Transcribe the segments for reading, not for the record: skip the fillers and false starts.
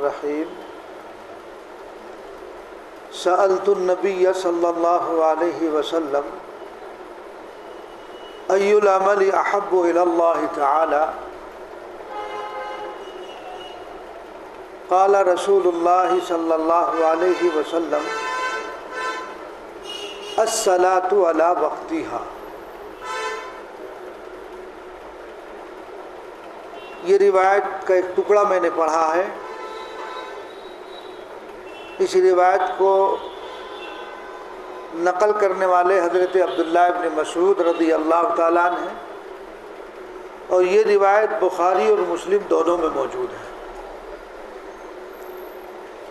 الرحیم سألت النبی صلی اللہ علیہ وسلم ای العمل احب الی اللہ تعالی قال رسول اللہ صلی اللہ علیہ وسلم الصلاۃ علی وقتها۔ یہ روایت کا ایک ٹکڑا میں نے پڑھا ہے۔ اس روایت کو نقل کرنے والے حضرت عبداللہ ابن مسعود رضی اللہ تعالیٰ عنہ ہیں، اور یہ روایت بخاری اور مسلم دونوں میں موجود ہے۔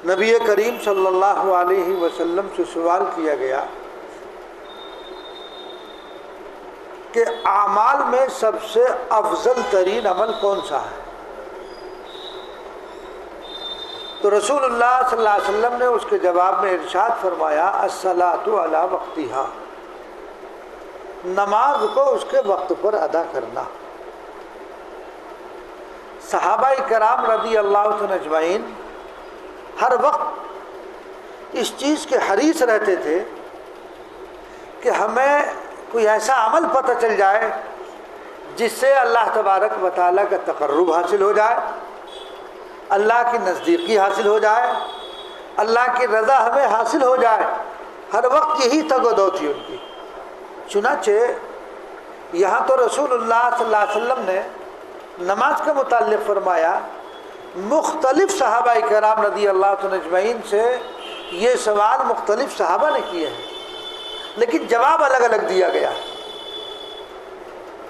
نبی کریم صلی اللہ علیہ وسلم سے سوال کیا گیا کہ اعمال میں سب سے افضل ترین عمل کون سا ہے؟ تو رسول اللہ صلی اللہ علیہ وسلم نے اس کے جواب میں ارشاد فرمایا الصلاۃ علی وقتها، نماز کو اس کے وقت پر ادا کرنا۔ صحابہ کرام رضی اللہ عنہم اجمعین ہر وقت اس چیز کے حریص رہتے تھے کہ ہمیں کوئی ایسا عمل پتہ چل جائے جس سے اللہ تبارک و تعالیٰ کا تقرب حاصل ہو جائے، اللہ کی نزدیکی حاصل ہو جائے، اللہ کی رضا ہمیں حاصل ہو جائے۔ ہر وقت یہی تگ و دو تھی ان کی۔ چنانچہ یہاں تو رسول اللہ صلی اللہ علیہ وسلم نے نماز کے متعلق فرمایا، مختلف صحابہ کرام رضی اللہ عنہم اجمعین سے یہ سوال مختلف صحابہ نے کیے ہیں، لیکن جواب الگ الگ دیا گیا۔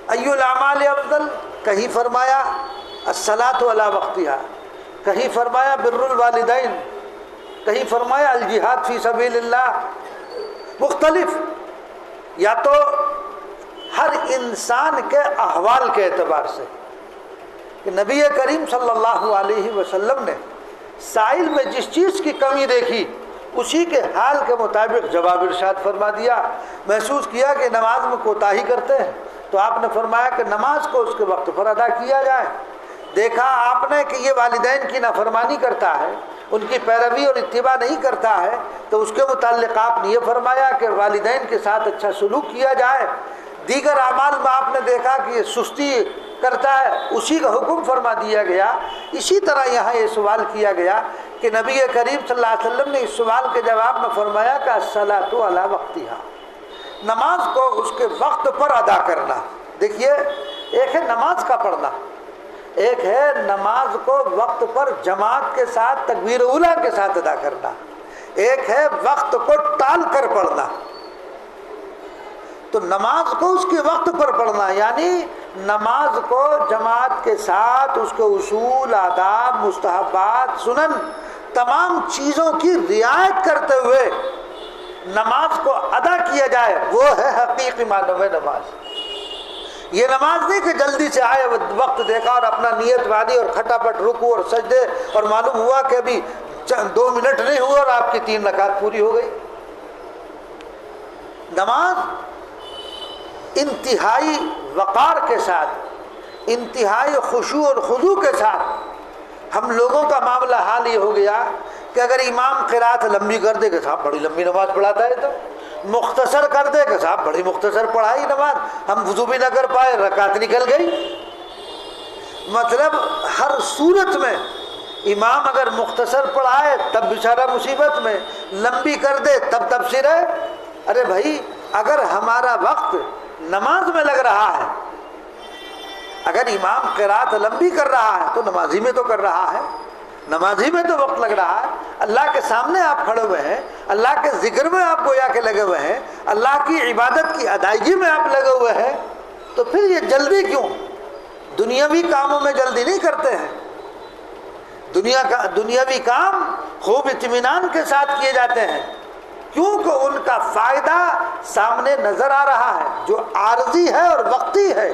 ای الاعمال افضل، کہیں فرمایا الصلاۃ علی وقتها، کہیں فرمایا بر الوالدین، کہیں فرمایا الجہاد فی سبیل اللہ۔ مختلف، یا تو ہر انسان کے احوال کے اعتبار سے کہ نبی کریم صلی اللہ علیہ وسلم نے سائل میں جس چیز کی کمی دیکھی اسی کے حال کے مطابق جواب ارشاد فرما دیا۔ محسوس کیا کہ نماز میں کوتاہی کرتے ہیں تو آپ نے فرمایا کہ نماز کو اس کے وقت پر ادا کیا جائے۔ دیکھا آپ نے کہ یہ والدین کی نافرمانی کرتا ہے، ان کی پیروی اور اتباع نہیں کرتا ہے، تو اس کے متعلق آپ نے یہ فرمایا کہ والدین کے ساتھ اچھا سلوک کیا جائے۔ دیگر اعمال میں آپ نے دیکھا کہ یہ سستی کرتا ہے، اسی کا حکم فرما دیا گیا۔ اسی طرح یہاں یہ سوال کیا گیا کہ نبی کریم صلی اللہ علیہ وسلم نے اس سوال کے جواب میں فرمایا کہ الصلاۃ علی وقتها، نماز کو اس کے وقت پر ادا کرنا۔ دیکھیے، ایک ہے نماز کا پڑھنا، ایک ہے نماز کو وقت پر جماعت کے ساتھ تکبیر اولیٰ کے ساتھ ادا کرنا، ایک ہے وقت کو ٹال کر پڑھنا۔ تو نماز کو اس کے وقت پر پڑھنا یعنی نماز کو جماعت کے ساتھ اس کے اصول، آداب، مستحبات، سنن، تمام چیزوں کی رعایت کرتے ہوئے نماز کو ادا کیا جائے، وہ ہے حقیقی معنوں میں نماز۔ یہ نماز نہیں کہ جلدی سے آئے، وقت دیکھا اور اپنا نیت باندھی اور کھٹاپٹ رکوع اور سجدے، اور معلوم ہوا کہ ابھی 2 منٹ نہیں ہوئے اور آپ کی 3 رکعت پوری ہو گئی۔ نماز انتہائی وقار کے ساتھ، انتہائی خشوع اور خضوع کے ساتھ، ہم لوگوں کا معاملہ حال یہ ہو گیا کہ اگر امام قرات لمبی کر دے کہ صاحب بڑی لمبی نماز پڑھاتا ہے، تو مختصر کر دے کہ صاحب بڑی مختصر پڑھائی نماز، ہم وضو بھی نہ کر پائے، رکعت نکل گئی۔ مطلب ہر صورت میں امام اگر مختصر پڑھائے تب بیچارہ مصیبت میں، لمبی کر دے تب تبصرہ ہے۔ ارے بھائی، اگر ہمارا وقت نماز میں لگ رہا ہے، اگر امام قرات لمبی کر رہا ہے تو نمازی میں تو کر رہا ہے، نمازی میں تو وقت لگ رہا ہے، اللہ کے سامنے آپ کھڑے ہوئے ہیں، اللہ کے ذکر میں آپ گویا کے لگے ہوئے ہیں، اللہ کی عبادت کی ادائیگی میں آپ لگے ہوئے ہیں، تو پھر یہ جلدی کیوں؟ دنیاوی کاموں میں جلدی نہیں کرتے ہیں۔ دنیاوی کام خوب اطمینان کے ساتھ کیے جاتے ہیں، کیونکہ ان کا فائدہ سامنے نظر آ رہا ہے، جو عارضی ہے اور وقتی ہے،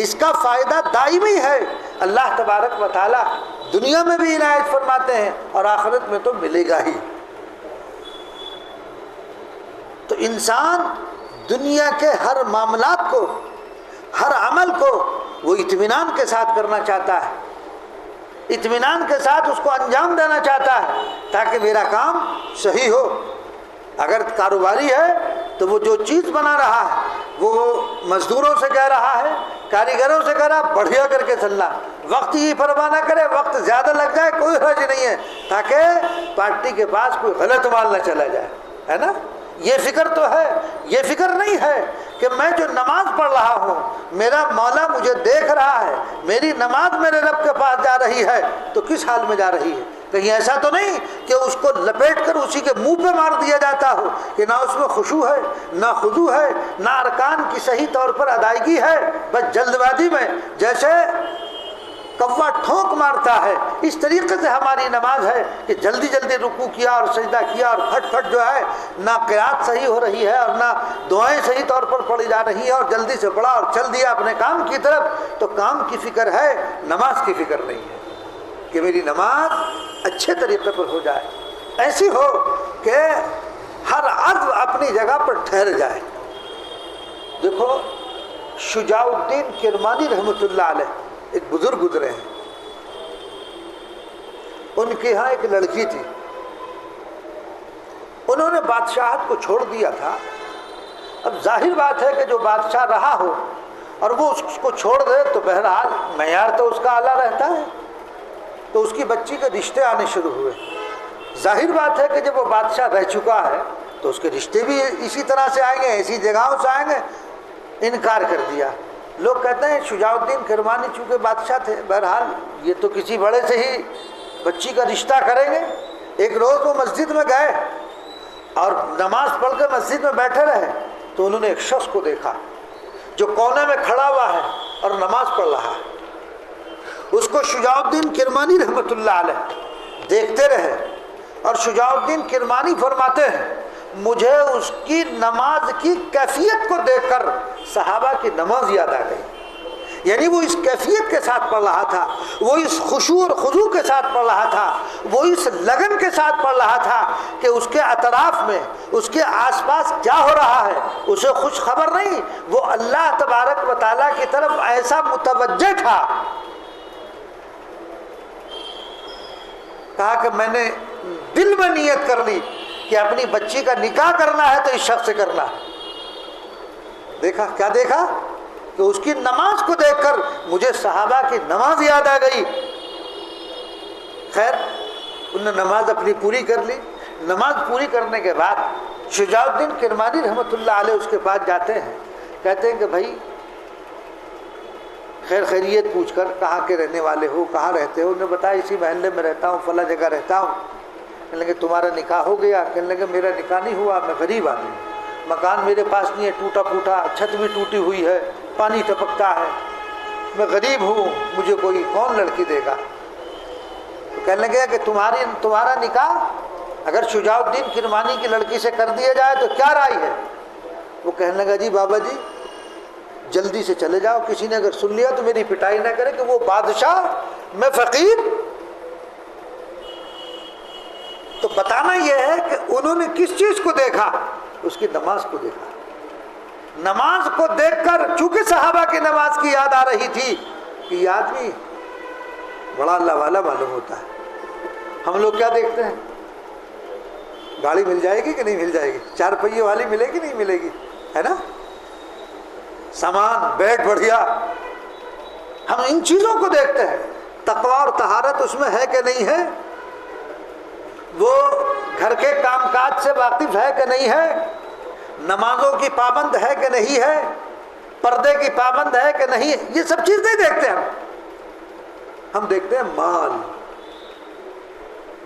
اس کا فائدہ دائمی ہے۔ اللہ تبارک و تعالی دنیا میں بھی عنایت فرماتے ہیں اور آخرت میں تو ملے گا ہی۔ تو انسان دنیا کے ہر معاملات کو، ہر عمل کو وہ اطمینان کے ساتھ کرنا چاہتا ہے۔ اطمینان کے ساتھ اس کو انجام دینا چاہتا ہے تاکہ میرا کام صحیح ہو۔ اگر کاروباری ہے تو وہ جو چیز بنا رہا ہے وہ مزدوروں سے کہہ رہا ہے، کاریگروں سے کہہ رہا بڑھیا کر کے چلنا، وقت ہی پرواہ نہ کرے، وقت زیادہ لگ جائے کوئی حرج نہیں ہے تاکہ پارٹی کے پاس کوئی غلط مال نہ چلا جائے، ہے نا؟ یہ فکر تو ہے۔ یہ فکر نہیں ہے کہ میں جو نماز پڑھ رہا ہوں میرا مولا مجھے دیکھ رہا ہے، میری نماز میرے رب کے پاس جا رہی ہے تو کس حال میں جا رہی ہے؟ کہیں ایسا تو نہیں کہ اس کو لپیٹ کر اسی کے منہ پہ مار دیا جاتا ہو کہ نہ اس میں خشوع ہے، نہ خضوع ہے، نہ ارکان کی صحیح طور پر ادائیگی ہے، بس جلد بازی میں جیسے کوا ٹھونک مارتا ہے اس طریقے سے ہماری نماز ہے کہ جلدی جلدی رکوع کیا اور سجدہ کیا اور پھٹ پھٹ جو ہے نہ قرات صحیح ہو رہی ہے اور نہ دعائیں صحیح طور پر پڑھی جا رہی ہیں اور جلدی سے پڑھا اور چل دیا اپنے کام کی طرف۔ تو کام کی فکر ہے، نماز کی فکر نہیں ہے کہ میری نماز اچھے طریقے پر ہو جائے، ایسی ہو کہ ہر عضو اپنی جگہ پر ٹھہر جائے۔ دیکھو شجاع الدین کرمانی رحمۃ اللہ علیہ ایک بزرگ گزرے ہیں، ان کے ہاں ایک لڑکی تھی، انہوں نے بادشاہت کو چھوڑ دیا تھا۔ اب ظاہر بات ہے کہ جو بادشاہ رہا ہو اور وہ اس کو چھوڑ دے تو بہرحال معیار تو اس کا اعلیٰ رہتا ہے، تو اس کی بچی کے رشتے آنے شروع ہوئے۔ ظاہر بات ہے کہ جب وہ بادشاہ رہ چکا ہے تو اس کے رشتے بھی اسی طرح سے آئیں گے، ایسی جگہوں سے آئیں گے۔ انکار کر دیا۔ لوگ کہتے ہیں شجاع الدین کرمانی چونکہ بادشاہ تھے، بہرحال یہ تو کسی بڑے سے ہی بچی کا رشتہ کریں گے۔ ایک روز وہ مسجد میں گئے اور نماز پڑھ کے مسجد میں بیٹھے رہے تو انہوں نے ایک شخص کو دیکھا جو کونے میں کھڑا ہوا ہے اور نماز پڑھ رہا ہے۔ اس کو شجاع الدین کرمانی رحمۃ اللہ علیہ دیکھتے رہے اور شجاع الدین کرمانی فرماتے ہیں مجھے اس کی نماز کی کیفیت کو دیکھ کر صحابہ کی نماز یاد آ گئی۔ یعنی وہ اس کیفیت کے ساتھ پڑھ رہا تھا، وہ اس خشوع اور خضوع کے ساتھ پڑھ رہا تھا، وہ اس لگن کے ساتھ پڑھ رہا تھا کہ اس کے اطراف میں اس کے آس پاس کیا ہو رہا ہے اسے خوش خبر نہیں، وہ اللہ تبارک و تعالیٰ کی طرف ایسا متوجہ تھا۔ کہا کہ میں نے دل میں نیت کر لی کہ اپنی بچی کا نکاح کرنا ہے تو اس شخص سے کرنا ہے۔ دیکھا کیا دیکھا کہ اس کی نماز کو دیکھ کر مجھے صحابہ کی نماز یاد آ گئی۔ خیر انہوں نے نماز اپنی پوری کر لی۔ نماز پوری کرنے کے بعد شجاع الدین کرمانی رحمۃ اللہ علیہ اس کے پاس جاتے ہیں، کہتے ہیں کہ بھائی خیر خیریت پوچھ کر کہاں کے رہنے والے ہو، کہاں رہتے ہو؟ انہوں نے بتایا اسی محلے میں رہتا ہوں، فلاں جگہ رہتا ہوں۔ کہنے لگے تمہارا نکاح ہو گیا؟ کہنے لگے میرا نکاح نہیں ہوا، میں غریب آدمی ہوں، مکان میرے پاس نہیں ہے، ٹوٹا پھوٹا، چھت بھی ٹوٹی ہوئی ہے، پانی ٹپکتا ہے، میں غریب ہوں، مجھے کوئی کون لڑکی دے گا؟ تو کہنے لگے کہ تمہارا نکاح اگر شجاع الدین کرمانی کی لڑکی سے کر دیا جائے تو کیا رائے ہے؟ وہ کہنے لگا جی بابا جی جلدی سے چلے جاؤ، کسی نے اگر سن لیا تو میری پٹائی نہ کرے کہ وہ بادشاہ میں فقیر۔ تو بتانا یہ ہے کہ انہوں نے کس چیز کو دیکھا؟ اس کی نماز کو دیکھا۔ نماز کو دیکھ کر چونکہ صحابہ کی نماز کی یاد آ رہی تھی کہ یہ آدمی بڑا اللہ والا معلوم ہوتا ہے۔ ہم لوگ کیا دیکھتے ہیں؟ گاڑی مل جائے گی کہ نہیں مل جائے گی، 4 پہیے والی ملے گی نہیں ملے گی، ہے نا، سامان بیڈ بڑھیا، ہم ان چیزوں کو دیکھتے ہیں۔ تقوی اور طہارت اس میں ہے کہ نہیں ہے؟ وہ گھر کے کام کاج سے واقف ہے کہ نہیں ہے؟ نمازوں کی پابند ہے کہ نہیں ہے؟ پردے کی پابند ہے کہ نہیں؟ یہ سب چیز نہیں دیکھتے ہم دیکھتے ہیں مال،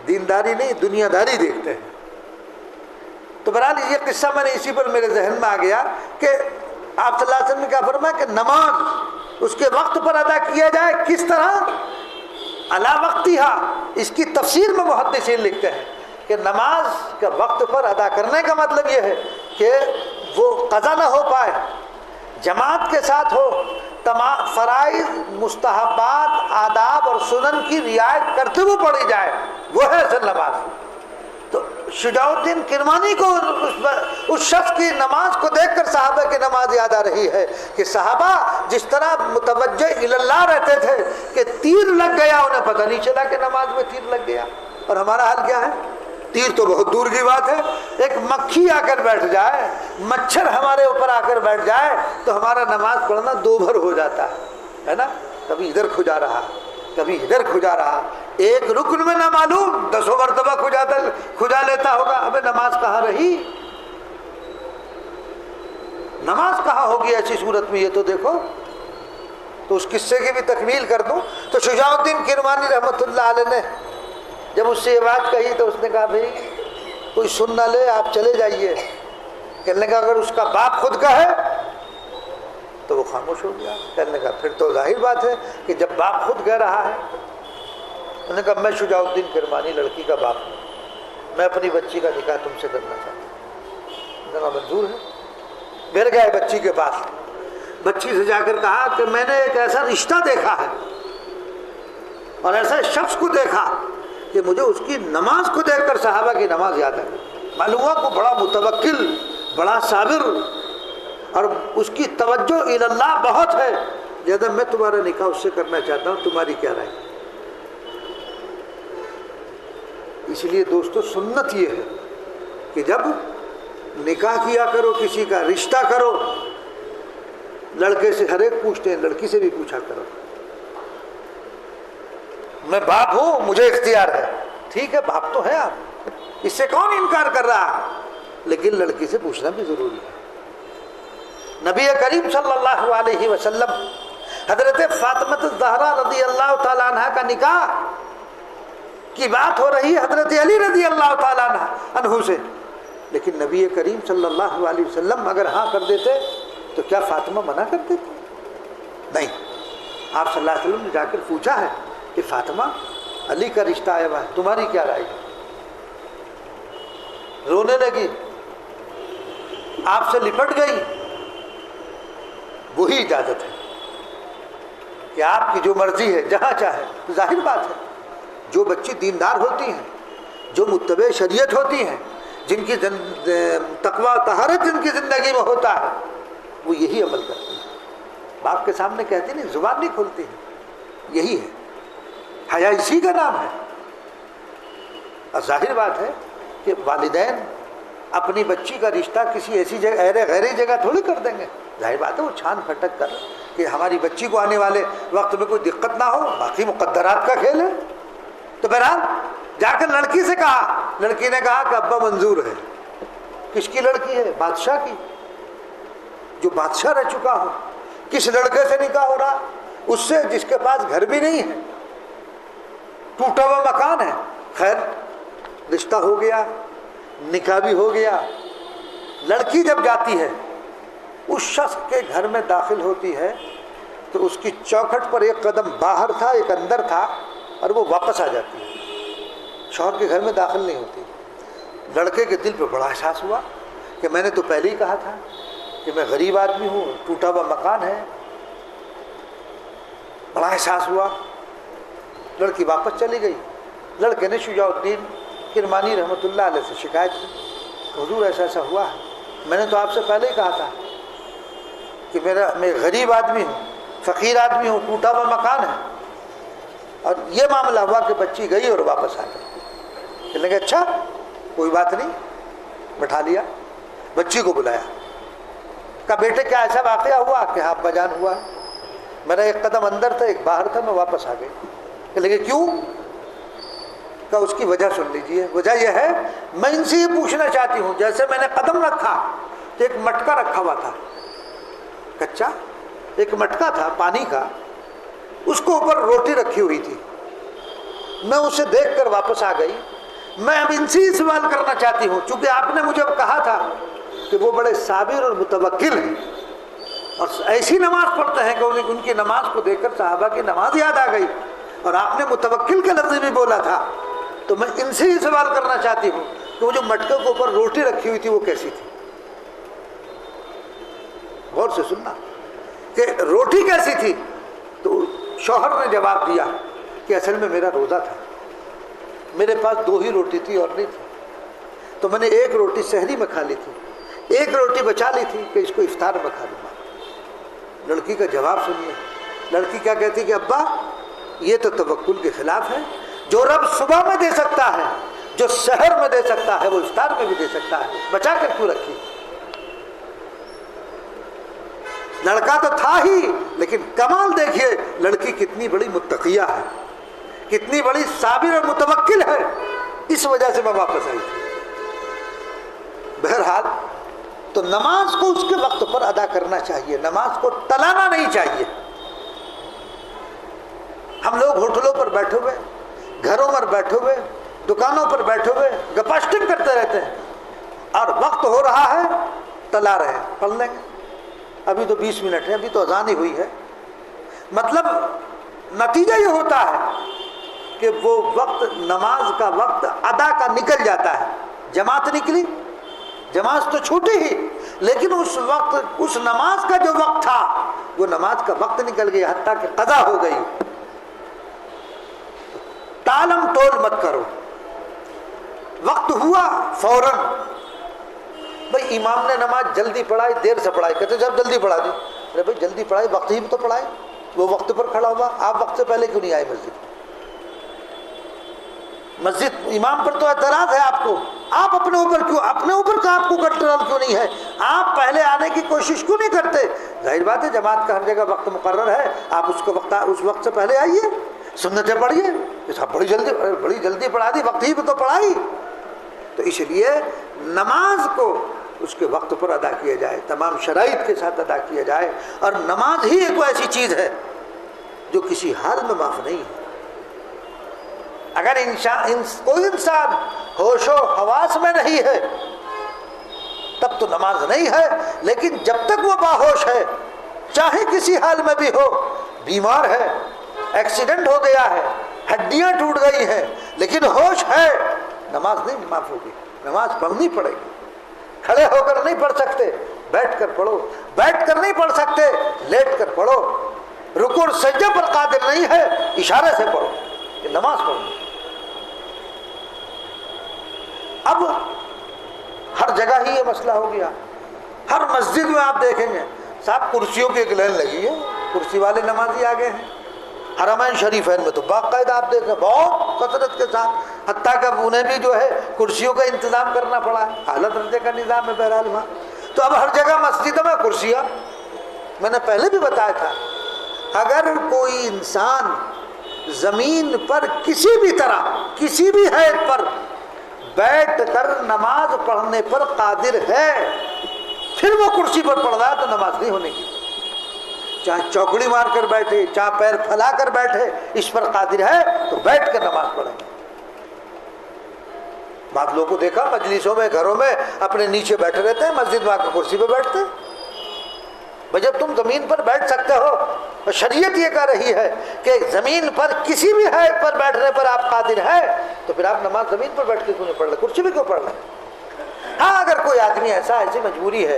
دینداری نہیں دنیا داری دیکھتے ہیں۔ تو بہرحال یہ قصہ میں نے اسی پر میرے ذہن میں آ گیا کہ آپ صلی اللہ علیہ وسلم نے کیا فرمایا کہ نماز اس کے وقت پر ادا کیا جائے، کس طرح؟ علی وقتہا۔ اس کی تفسیر میں محدثین لکھتے ہیں کہ نماز کا وقت پر ادا کرنے کا مطلب یہ ہے کہ وہ قضا نہ ہو پائے، جماعت کے ساتھ ہو، تمام فرائض، مستحبات، آداب اور سنن کی رعایت کرتے ہوئے پڑھی جائے، وہ ہے اصل نماز۔ تو شجاع الدین کرمانی کو اس شخص کی نماز کو دیکھ کر صحابہ کی نماز یاد آ رہی ہے کہ صحابہ جس طرح متوجہ اللہ رہتے تھے کہ تیر لگ گیا انہیں پتہ نہیں چلا کہ نماز میں تیر لگ گیا، اور ہمارا حال کیا ہے؟ تیر تو بہت دور کی بات ہے، ایک مکھی آ کر بیٹھ جائے، مچھر ہمارے اوپر آ کر بیٹھ جائے تو ہمارا نماز پڑھنا دو بھر ہو جاتا ہے نا، کبھی ادھر کھجا رہا کبھی ادھر کھجا رہا، ایک رکن میں نہ معلوم 10 مرتبہ کھجا لیتا ہوگا، ابے نماز کہاں رہی؟ نماز کہاں ہوگی ایسی صورت میں؟ یہ تو دیکھو۔ تو اس قصے کی بھی تکمیل کر دوں تو شجاع الدین کرمانی رحمۃ اللہ علیہ نے جب اس سے یہ بات کہی تو اس نے کہا بھائی کوئی سن نہ لے، آپ چلے جائیے۔ کہنے کا اگر اس کا باپ خود کہے تو وہ خاموش ہو گیا۔ کہنے کا پھر تو ظاہر بات ہے کہ جب باپ خود کہہ رہا ہے۔ انہوں نے کہا میں شجاع الدین کرمانی لڑکی کا باپ ہوں، میں اپنی بچی کا نکاح تم سے کرنا چاہتا ہوں۔ انہوں نے کہا منظور ہے۔ پھر گئے بچی کے پاس، بچی سے جا کر کہا کہ میں نے ایک ایسا رشتہ دیکھا ہے اور ایسے شخص کو دیکھا کہ مجھے اس کی نماز کو دیکھ کر صحابہ کی نماز یاد ہے۔ معلوم ہوا کہ بڑا متوکل، بڑا صابر، اور اس کی توجہ اللہ بہت ہے، لہذا میں تمہارا نکاح اس سے کرنا چاہتا ہوں، تمہاری کیا رائے؟ اس لیے دوستو سنت یہ ہے کہ جب نکاح کیا کرو، کسی کا رشتہ کرو، لڑکے سے ہر ایک پوچھتے ہیں، لڑکی سے بھی پوچھا کرو۔ میں باپ ہوں، مجھے اختیار ہے، ٹھیک ہے باپ تو ہے آپ، اس سے کون انکار کر رہا، لیکن لڑکی سے پوچھنا بھی ضروری ہے۔ نبی کریم صلی اللہ علیہ وسلم حضرت فاطمہ الزہرا رضی اللہ تعالیٰ عنہ کا نکاح کی بات ہو رہی ہے حضرت علی رضی اللہ تعالیٰ عنہ سے، لیکن نبی کریم صلی اللہ علیہ وسلم اگر ہاں کر دیتے تو کیا فاطمہ منع کر دیتے؟ نہیں، آپ صلی اللہ علیہ وسلم نے جا کر پوچھا ہے کہ فاطمہ علی کا رشتہ آیا ہوا ہے، تمہاری کیا رائے ہے؟ رونے لگی، آپ سے لپٹ گئی۔ وہی اجازت ہے کہ آپ کی جو مرضی ہے جہاں چاہے۔ ظاہر بات ہے جو بچی دیندار ہوتی ہیں، جو متبع شریعت ہوتی ہیں، جن کی تقوی طہارت جن کی زندگی میں ہوتا ہے، وہ یہی عمل کرتی ہیں۔ باپ کے سامنے کہتی نہیں، زبان نہیں کھولتی ہیں، یہی ہے حیا، اسی کا نام ہے۔ اور ظاہر بات ہے کہ والدین اپنی بچی کا رشتہ کسی ایسی جگہ غیری جگہ تھوڑی کر دیں گے، ظاہر بات ہے وہ چھان پھٹک کر کہ ہماری بچی کو آنے والے وقت میں کوئی دقت نہ ہو، باقی مقدرات کا کھیل ہے۔ تو بہرحال جا کر لڑکی سے کہا، لڑکی نے کہا کہ ابا منظور ہے۔ کس کی لڑکی ہے؟ بادشاہ کی، جو بادشاہ رہ چکا ہو۔ کس لڑکے سے نکاح ہو رہا؟ اس سے جس کے پاس گھر بھی نہیں ہے، ٹوٹا ہوا مکان ہے۔ خیر رشتہ ہو گیا، نکاح بھی ہو گیا۔ لڑکی جب جاتی ہے اس شخص کے گھر میں داخل ہوتی ہے تو اس کی چوکھٹ پر ایک قدم باہر تھا ایک اندر تھا، اور وہ واپس آ جاتی ہے، شوہر کے گھر میں داخل نہیں ہوتی۔ لڑکے کے دل پہ بڑا احساس ہوا کہ میں نے تو پہلے ہی کہا تھا کہ میں غریب آدمی ہوں، ٹوٹا ہوا مکان ہے۔ بڑا احساس ہوا، لڑکی واپس چلی گئی۔ لڑکے نے شجاع الدین کرمانی رحمۃ اللہ علیہ سے شکایت کی، حضور ایسا ایسا ہوا ہے، میں نے تو آپ سے پہلے ہی کہا تھا کہ میں غریب آدمی ہوں، فقیر آدمی ہوں، ٹوٹا ہوا مکان ہے، اور یہ معاملہ ہوا کہ بچی گئی اور واپس آ گئی۔ کہنے لگے اچھا کوئی بات نہیں، بٹھا لیا، بچی کو بلایا، کہا بیٹے کیا ایسا واقعہ ہوا؟ کہ ہاں ابا جان ہوا ہے، میرا ایک قدم اندر تھا ایک باہر تھا، میں واپس آ گئی۔ کہنے لگے کیوں؟ کہا اس کی وجہ سن لیجئے۔ وجہ یہ ہے، میں ان سے یہ پوچھنا چاہتی ہوں، جیسے میں نے قدم رکھا تو ایک مٹکا رکھا ہوا تھا کچا، ایک مٹکا تھا پانی کا، اس کو اوپر روٹی رکھی ہوئی تھی، میں اسے دیکھ کر واپس آ گئی۔ میں اب ان سے ہی سوال کرنا چاہتی ہوں، چونکہ آپ نے مجھے کہا تھا کہ وہ بڑے صابر اور متوکل ہیں اور ایسی نماز پڑھتے ہیں کہ ان کی نماز کو دیکھ کر صحابہ کی نماز یاد آ گئی، اور آپ نے متوکل کا لفظ بھی بولا تھا، تو میں ان سے ہی سوال کرنا چاہتی ہوں کہ وہ جو مٹکے کے اوپر روٹی رکھی ہوئی تھی وہ کیسی تھی؟ غور سے سننا کہ روٹی کیسی تھی؟ تو شوہر نے جواب دیا کہ اصل میں میرا روزہ تھا، میرے پاس 2 ہی روٹی تھی اور نہیں تھی، تو میں نے ایک روٹی سحری میں کھا لی تھی، ایک روٹی بچا لی تھی کہ اس کو افطار میں کھا لوں گا۔ لڑکی کا جواب سنیے، لڑکی کیا کہتی کہ ابا یہ تو توکل کے خلاف ہے، جو رب صبح میں دے سکتا ہے، جو سحر میں دے سکتا ہے، وہ افطار میں بھی دے سکتا ہے، بچا کر کیوں رکھی؟ لڑکا تو تھا ہی، لیکن کمال دیکھیے لڑکی کتنی بڑی متقیہ ہے، کتنی بڑی صابر اور متوکل ہے، اس وجہ سے میں واپس آئی تھی۔ بہرحال تو نماز کو اس کے وقت پر ادا کرنا چاہیے، نماز کو ٹلانا نہیں چاہیے۔ ہم لوگ ہوٹلوں پر بیٹھے ہوئے، گھروں پر بیٹھے ہوئے، دکانوں پر بیٹھے ہوئے گپاشٹنگ کرتے رہتے ہیں، اور وقت ہو رہا ہے ٹلا رہے ہیں، پڑھ لیں گے ابھی تو 20 منٹ ہے، ابھی تو اذان ہی ہوئی ہے۔ مطلب نتیجہ یہ ہوتا ہے کہ وہ وقت، نماز کا وقت ادا کا نکل جاتا ہے۔ جماعت نکلی، جماعت تو چھوٹی ہی، لیکن اس وقت اس نماز کا جو وقت تھا وہ نماز کا وقت نکل گیا، حتیٰ کہ قضا ہو گئی۔ تالم ٹول مت کرو، وقت ہوا فوراً۔ بھئی امام نے نماز جلدی پڑھائی دیر سے پڑھائی، کہتے جب جلدی پڑھا دی، ارے بھئی جلدی پڑھائی، وقت ہی تو پڑھائی، وہ وقت پر کھڑا ہوا، آپ وقت سے پہلے کیوں نہیں آئے مسجد؟ امام پر تو اعتراض ہے آپ کو، آپ اپنے اوپر کیوں، اپنے اوپر کا آپ کو کنٹرول کیوں نہیں ہے؟ آپ پہلے آنے کی کوشش کیوں نہیں کرتے؟ ظاہر بات ہے جماعت کا ہر جگہ وقت مقرر ہے، آپ اس وقت سے پہلے آئیے، سنتیں پڑھیے۔ بڑی جلدی پڑھا دی، وقت ہی پہ تو پڑھائی۔ تو اس لیے نماز کو اس کے وقت پر ادا کیا جائے، تمام شرائط کے ساتھ ادا کیا جائے، اور نماز ہی ایک ایسی چیز ہے جو کسی حال میں معاف نہیں ہے۔ اگر کوئی انسان ہوش و حواس میں نہیں ہے تب تو نماز نہیں ہے، لیکن جب تک وہ باہوش ہے، چاہے کسی حال میں بھی ہو، بیمار ہے، ایکسیڈنٹ ہو گیا ہے، ہڈیاں ٹوٹ گئی ہیں، لیکن ہوش ہے، نماز نہیں معاف ہوگی، نماز پڑھنی پڑے گی۔ کھڑے ہو کر نہیں پڑھ سکتے، بیٹھ کر پڑھو، بیٹھ کر نہیں پڑھ سکتے، لیٹ کر پڑھو، رکوع اور سجدے پر قادر نہیں ہے، اشارے سے پڑھو، یہ نماز پڑھو۔ اب ہر جگہ ہی یہ مسئلہ ہو گیا، ہر مسجد میں آپ دیکھیں گے صاحب کرسیوں کی ایک لائن لگی ہے، کرسی والے نمازی آگے ہیں۔ حرمین شریفین میں تو باقاعدہ آپ دیکھیں بہت کثرت کے ساتھ، حتیٰ کہ انہیں بھی جو ہے کرسیوں کا انتظام کرنا پڑا ہے، اعلیٰ درجے کا نظام ہے بہرحال وہاں۔ تو اب ہر جگہ مسجدوں میں کرسیاں، میں نے پہلے بھی بتایا تھا، اگر کوئی انسان زمین پر کسی بھی طرح، کسی بھی حیثیت پر بیٹھ کر نماز پڑھنے پر قادر ہے، پھر وہ کرسی پر پڑھ رہا ہے تو نماز نہیں ہونے کی، چاہے چوکڑی مار کر بیٹھے، چاہے پیر پھیلا کر بیٹھے، اس پر قادر ہے تو بیٹھ کر نماز پڑھیں گے۔ بعض لوگوں کو دیکھا مجلسوں میں، گھروں میں اپنے نیچے بیٹھے رہتے ہیں، مسجد میں آ کے کرسی پہ بیٹھتے ہیں۔ بھائی جب تم زمین پر بیٹھ سکتے ہو، اور شریعت یہ کہہ رہی ہے کہ زمین پر کسی بھی حیثیت پر بیٹھنے پر آپ قادر ہیں، تو پھر آپ نماز زمین پر بیٹھ کے کیوں نہیں پڑھ رہے، کرسی پہ کیوں پڑھ رہے؟ ہاں اگر کوئی آدمی ایسی مجبوری ہے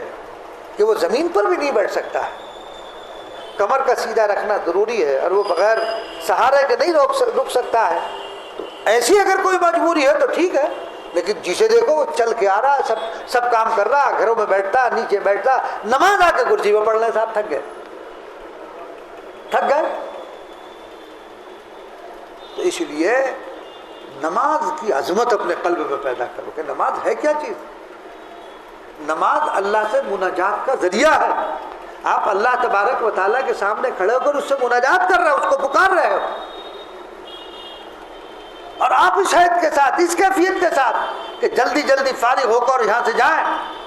کہ وہ زمین پر بھی نہیں بیٹھ سکتا ہے، کمر کا سیدھا رکھنا ضروری ہے، اور وہ بغیر سہارے کے نہیں رک سکتا ہے، تو ایسی اگر کوئی مجبوری ہے تو ٹھیک ہے، لیکن جسے دیکھو وہ چل کے آ رہا ہے، سب کام کر رہا، گھروں میں بیٹھتا، نیچے بیٹھتا، نماز آ کے کرسی پہ پڑھنے صاحب تھک گئے۔ تو اس لیے نماز کی عظمت اپنے قلب میں پیدا کرو کہ نماز ہے کیا چیز۔ نماز اللہ سے مناجات کا ذریعہ ہے، آپ اللہ تبارک و تعالیٰ کے سامنے کھڑے ہو کر اس سے مناجات کر رہے ہو، اس کو پکار رہے ہو، اور آپ اس حیثیت کے ساتھ، اس کیفیت کے ساتھ کہ جلدی جلدی فارغ ہو کر یہاں سے جائیں،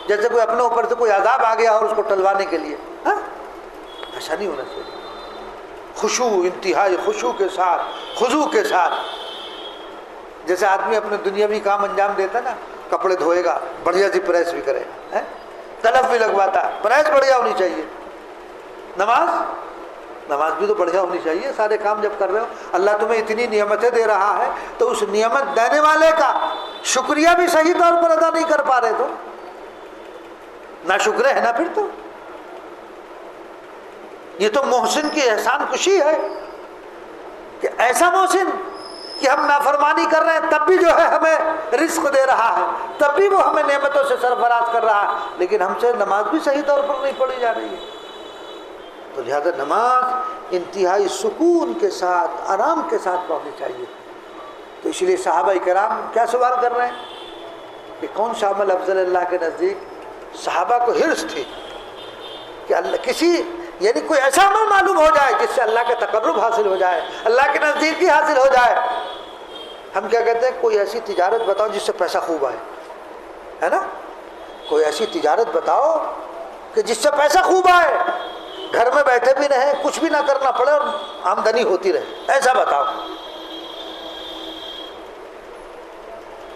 جیسے کوئی اپنے اوپر سے کوئی عذاب آ گیا اور اس کو ٹلوانے کے لیے، ایسا نہیں ہونا چاہیے۔ خشوع، انتہائی خشوع کے ساتھ، خضوع کے ساتھ، جیسے آدمی اپنے دنیاوی کام انجام دیتا نا، کپڑے دھوئے گا، بڑھیا سی پریس بھی کرے گا، تلف بھی لگواتا، پریس بڑھیا ہونی چاہیے۔ نماز بھی تو بڑھیا ہونی چاہیے۔ سارے کام جب کر رہے ہو، اللہ تمہیں اتنی نعمتیں دے رہا ہے تو اس نعمت دینے والے کا شکریہ بھی صحیح طور پر ادا نہیں کر پا رہے تو نہ شکر ہے نا۔ پھر تو یہ تو محسن کی احسان کشی ہے کہ ایسا محسن کہ ہم نافرمانی کر رہے ہیں تب بھی جو ہے ہمیں رزق دے رہا ہے، تب بھی وہ ہمیں نعمتوں سے سرفراز کر رہا ہے، لیکن ہم سے نماز بھی صحیح طور پر نہیں پڑھی جا رہی ہے۔ تو لہذا نماز انتہائی سکون کے ساتھ، آرام کے ساتھ پڑھنی چاہیے۔ تو اس لیے صحابہ کرام کیا سوال کر رہے ہیں کہ کون سا عمل افضل اللہ کے نزدیک؟ صحابہ کو حرص تھی کہ اللہ کسی یعنی کوئی ایسا عمل معلوم ہو جائے جس سے اللہ کا تقرب حاصل ہو جائے، اللہ کی نزدیکی حاصل ہو جائے۔ ہم کیا کہتے ہیں؟ کوئی ایسی تجارت بتاؤ جس سے پیسہ خوب آئے، ہے نا؟ کوئی ایسی تجارت بتاؤ کہ جس سے پیسہ خوب آئے، گھر میں بیٹھے بھی رہیں، کچھ بھی نہ کرنا پڑے اور آمدنی ہوتی رہے، ایسا بتاؤ۔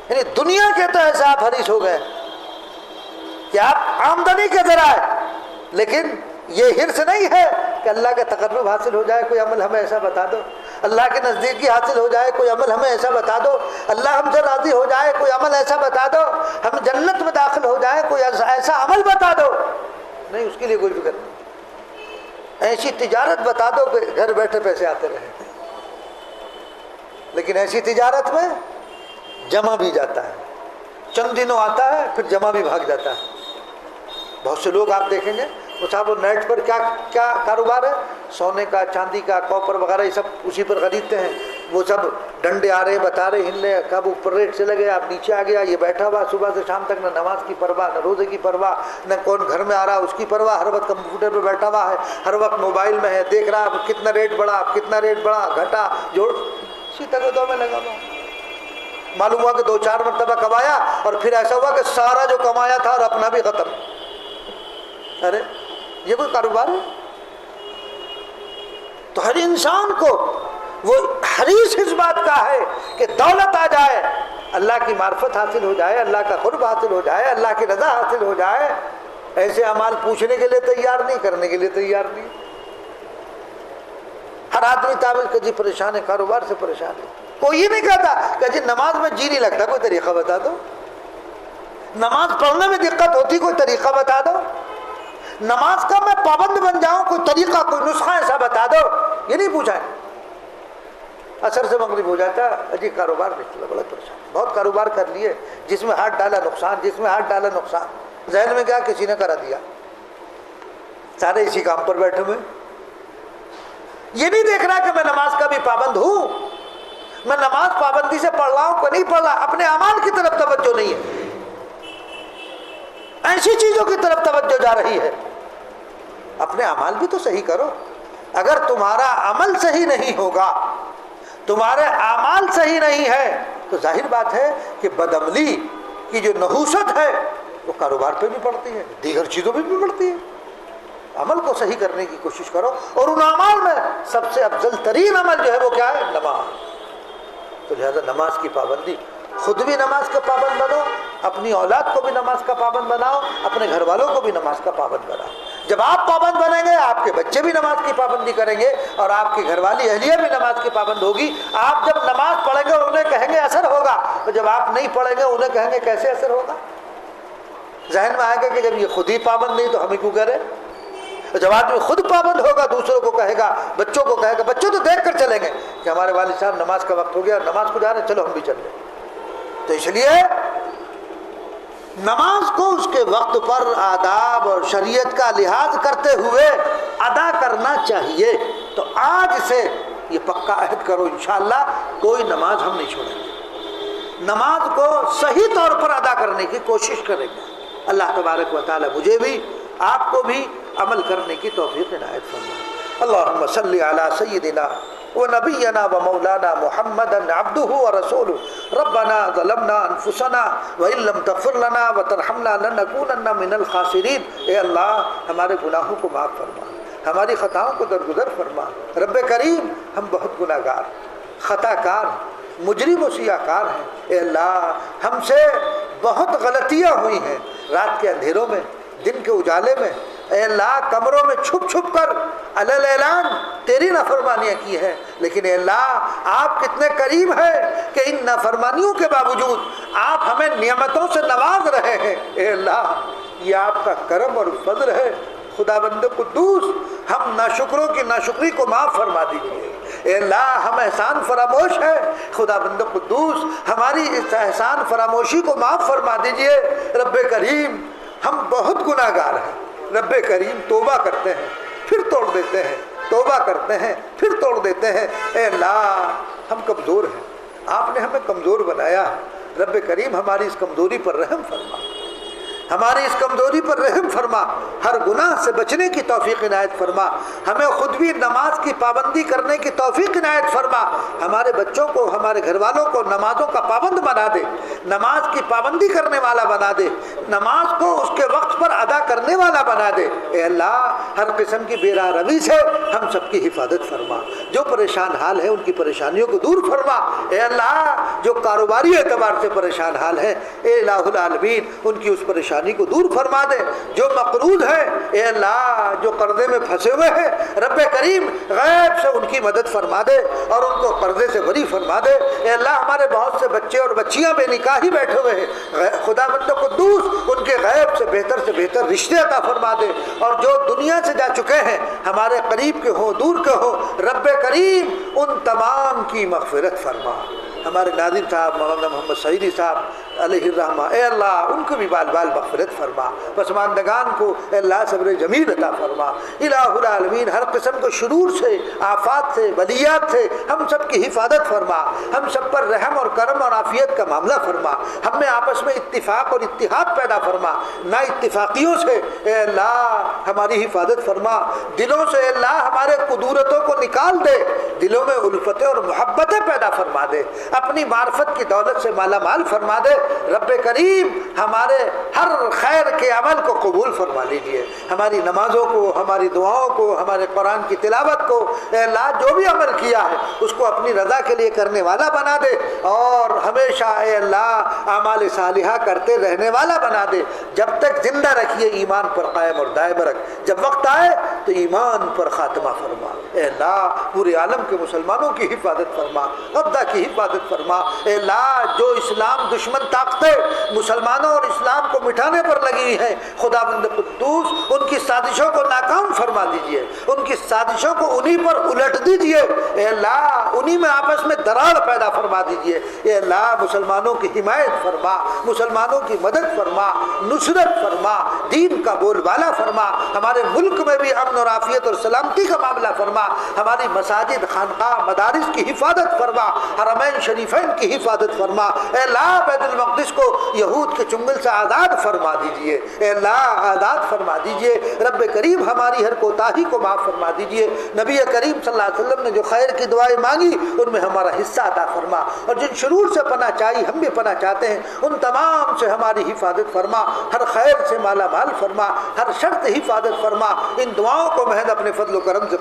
یعنی دنیا کے تو ایسا آپ حریص ہو گئے کہ آپ آمدنی کے ذرائع، لیکن یہ حرص نہیں ہے کہ اللہ کا تقرب حاصل ہو جائے، کوئی عمل ہمیں ایسا بتا دو، اللہ کے نزدیکی حاصل ہو جائے، کوئی عمل ہمیں ایسا بتا دو، اللہ ہم سے راضی ہو جائے، کوئی عمل ایسا بتا دو، ہم جنت میں داخل ہو جائے، کوئی ایسا عمل بتا دو۔ نہیں، اس کے لیے کوئی فکر نہیں۔ ایسی تجارت بتا دو کہ گھر بیٹھے پیسے آتے رہے، لیکن ایسی تجارت میں جمع بھی جاتا ہے، چند دنوں آتا ہے پھر جمع بھی بھاگ جاتا ہے۔ بہت سے لوگ آپ دیکھیں گے وہ صاحب نیٹ پر کیا کاروبار ہے، سونے کا، چاندی کا، کاپر وغیرہ، یہ سب اسی پر خریدتے ہیں۔ وہ سب ڈنڈے آ رہے، بتا رہے، ہلنے، کب اوپر ریٹ چلے گئے، آپ نیچے آ گیا، یہ بیٹھا ہوا صبح سے شام تک، نہ نماز کی پرواہ، نہ روزے کی پرواہ، نہ کون گھر میں آ رہا اس کی پرواہ، ہر وقت کمپیوٹر پہ بیٹھا ہوا ہے، ہر وقت موبائل میں ہے، دیکھ رہا کتنا ریٹ بڑھا، کتنا ریٹ بڑھا، گھٹا، جوڑ، اسی تگدو میں لگا ہوا۔ معلوم ہوا کہ 2-4 مرتبہ کمایا اور پھر ایسا ہوا کہ سارا جو کمایا تھا اور اپنا بھی ختم۔ ارے یہ کوئی کاروبار ہے؟ تو ہر انسان کو وہ حریص اس بات کا ہے کہ دولت آ جائے، اللہ کی معرفت حاصل ہو جائے، اللہ کا قرب حاصل ہو جائے، اللہ کی رضا حاصل ہو جائے۔ ایسے اعمال پوچھنے کے لیے تیار نہیں، کرنے کے لیے تیار نہیں۔ ہر آدمی تعبیر کہ جی پریشان ہے، کاروبار سے پریشان ہے۔ کوئی یہ نہیں کہتا کہ جی نماز میں جی نہیں لگتا، کوئی طریقہ بتا دو۔ نماز پڑھنے میں دقت ہوتی، کوئی طریقہ بتا دو۔ نماز کا میں پابند بن جاؤں، کوئی طریقہ، کوئی نسخہ ایسا بتا دو۔ یہ نہیں پوچھا ہے۔ عصر سے مغرب ہو جاتا ہے، جی کاروبار نہیں چلا، بڑا پریشان، بہت کاروبار کر لیے، جس میں ہاتھ ڈالا نقصان، جس میں ہاتھ ڈالا نقصان۔ ذہن میں کیا کسی نے کرا دیا، سارے اسی کام پر بیٹھے ہوئے۔ یہ نہیں دیکھ رہا کہ میں نماز کا بھی پابند ہوں، میں نماز پابندی سے پڑھ رہا ہوں کہ نہیں پڑھ رہا، اپنے اعمال کی طرف توجہ نہیں ہے، ایسی چیزوں کی طرف توجہ جا رہی ہے۔ اپنے اعمال بھی تو صحیح کرو۔ اگر تمہارا عمل صحیح نہیں ہوگا، تمہارے اعمال صحیح نہیں ہے، تو ظاہر بات ہے کہ بدعملی کی جو نحوست ہے وہ کاروبار پہ بھی پڑتی ہے، دیگر چیزوں پہ بھی پڑتی ہے۔ عمل کو صحیح کرنے کی کوشش کرو، اور ان اعمال میں سب سے افضل ترین عمل جو ہے وہ کیا ہے؟ نماز۔ تو لہذا نماز کی پابندی، خود بھی نماز کا پابند بنو، اپنی اولاد کو بھی نماز کا پابند بناؤ، اپنے گھر والوں کو بھی نماز کا پابند بناؤ۔ جب آپ پابند بنیں گے، آپ کے بچے بھی نماز کی پابندی کریں گے، اور آپ کی گھر والی اہلیہ بھی نماز کی پابند ہوگی۔ آپ جب نماز پڑھیں گے انہیں کہیں گے اثر ہوگا، اور جب آپ نہیں پڑھیں گے انہیں کہیں گے کیسے اثر ہوگا؟ ذہن میں آئے گا کہ جب یہ خود ہی پابند نہیں تو ہمیں کیوں کہہ رہے؟ جب آدمی خود پابند ہوگا، دوسروں کو کہے گا، بچوں کو کہے گا، بچوں تو دیکھ کر چلیں گے کہ ہمارے والد صاحب نماز کا وقت ہو گیا، نماز کو جا رہے ہیں، چلو ہم بھی چل رہے ہیں۔ تو اس لیے نماز کو اس کے وقت پر آداب اور شریعت کا لحاظ کرتے ہوئے ادا کرنا چاہیے۔ تو آج سے یہ پکا عہد کرو، انشاءاللہ کوئی نماز ہم نہیں چھوڑیں گے، نماز کو صحیح طور پر ادا کرنے کی کوشش کریں گے۔ اللہ تبارک و تعالی مجھے بھی آپ کو بھی عمل کرنے کی توفیق عنایت فرمائے۔ اللہم صلی علی سیدنا ونبینا ومولانا محمد عبدہ ورسولہ ربنا ظلمنا انفسنا وان لم تغفر لنا وترحمنا لنکونن من الخاسرین۔ اے اللہ ہمارے گناہوں کو معاف فرما، ہماری خطاؤں کو درگزر فرما۔ رب کریم ہم بہت گناہ گار، خطا کار، مجرم و سیاہ کار ہیں۔ اے اللہ ہم سے بہت غلطیاں ہوئی ہیں، رات کے اندھیروں میں، دن کے اجالے میں، اے اللہ کمروں میں چھپ چھپ کر علل اعلان تیری نافرمانیاں کی ہیں، لیکن اے اللہ آپ کتنے کریم ہیں کہ ان نافرمانیوں کے باوجود آپ ہمیں نعمتوں سے نواز رہے ہیں۔ اے اللہ یہ آپ کا کرم اور فضل ہے۔ خدا بند قدوس ہم ناشکروں کی ناشکری کو معاف فرما دیجیے، اے اللہ ہم احسان فراموش ہیں، خدا بند قدوس ہماری اس احسان فراموشی کو معاف فرما دیجئے۔ رب کریم ہم بہت گناہ گار ہیں، رب کریم توبہ کرتے ہیں پھر توڑ دیتے ہیں، توبہ کرتے ہیں پھر توڑ دیتے ہیں۔ اے اللہ ہم کمزور ہیں، آپ نے ہمیں کمزور بنایا ہے، رب کریم ہماری اس کمزوری پر رحم فرما، ہماری اس کمزوری پر رحم فرما، ہر گناہ سے بچنے کی توفیق عنایت فرما، ہمیں خود بھی نماز کی پابندی کرنے کی توفیق عنایت فرما، ہمارے بچوں کو ہمارے گھر والوں کو نمازوں کا پابند بنا دے، نماز کی پابندی کرنے والا بنا دے، نماز کو اس کے وقت پر ادا کرنے والا بنا دے۔ اے اللہ ہر قسم کی بے راہ روی سے ہم سب کی حفاظت فرما، جو پریشان حال ہیں ان کی پریشانیوں کو دور فرما۔ اے اللہ جو کاروباری اعتبار سے پریشان حال ہیں اے الہ العالمین ان کی اس پریشانی کو دور فرما دے، جو مقروض ہے اے اللہ جو قرضے میں پھنسے ہوئے ہیں رب کریم غیب سے ان کی مدد فرما دے اور ان کو قرضے سے بری فرما دے۔ اے اللہ ہمارے بہت سے بچے اور بچیاں بے نکاح ہی بیٹھے ہوئے ہیں، خدا بند قدوس ان کے غیب سے بہتر رشتے عطا فرما دے، اور جو دنیا سے جا چکے ہیں ہمارے قریب کے ہوں دور کے ہوں رب کریم ان تمام کی مغفرت فرما۔ ہمارے ناظم صاحب مولانا محمد سعیدی صاحب علیہ الرحمہ اے اللہ ان کو بھی بال بال مغفرت فرما، پسماندگان کو اے اللہ صبر جمیل عطا فرما۔ الہ العالمین ہر قسم کے شرور سے، آفات سے، بلیات سے ہم سب کی حفاظت فرما، ہم سب پر رحم اور کرم اور عافیت کا معاملہ فرما، ہم میں آپس میں اتفاق اور اتحاد پیدا فرما، نا اتفاقیوں سے اے اللہ ہماری حفاظت فرما، دلوں سے اے اللہ ہمارے قدورتوں کو نکال دے، دلوں میں الفتیں اور محبتیں پیدا فرما دے، اپنی معرفت کی دولت سے مالا مال فرما دے۔ رب کریم ہمارے ہر خیر کے عمل کو قبول فرما لیجئے، ہماری نمازوں کو، ہماری دعاؤں کو، ہمارے قرآن کی تلاوت کو اے اللہ جو بھی عمل کیا ہے اس کو اپنی رضا کے لیے کرنے والا بنا دے، اور ہمیشہ اے اللہ اعمال صالحہ کرتے رہنے والا بنا دے، جب تک زندہ رکھیے ایمان پر قائم اور دائم رکھ، جب وقت آئے تو ایمان پر خاتمہ فرما۔ اے اللہ پورے عالم کے مسلمانوں کی حفاظت فرما، ابدا کی حفاظت فرما۔ اے اللہ جو اسلام دشمن طاقتیں مسلمانوں اور اسلام کو مٹھانے پر لگی ہیں خدا بند قدوس ان کی سازشوں کو ناکام فرما دیجئے، ان کی سازشوں کو انہی پر الٹ دیجئے، اے اللہ انہی میں آپس میں دراڑ پیدا فرما دیجئے۔ اے اللہ مسلمانوں کی حمایت فرما، مسلمانوں کی مدد فرما، نصرت فرما، دین کا بول بالا فرما، ہمارے ملک میں بھی امن اور عافیت اور سلامتی کا معاملہ فرما، ہماری مساجد خانقاہ مدارس کی حفاظت فرما، حرمین شریفین کی حفاظت فرما۔ اے اللہ بیت المقدس کو یہود کے چنگل سے آزاد فرما دیجئے، اے اللہ آزاد فرما دیجئے۔ رب کریم ہماری ہر کوتاہی کو معاف فرما دیجئے۔ نبی کریم صلی اللہ علیہ وسلم نے جو خیر کی دعائیں مانگی ان میں ہمارا حصہ عطا فرما، اور جن شرور سے پناہ چاہی ہم بھی پناہ چاہتے ہیں ان تمام سے ہماری حفاظت فرما، ہر خیر سے مالا مال فرما، ہر شرط حفاظت فرما۔ ان دعاؤں کو محض اپنے فضل و کرم سے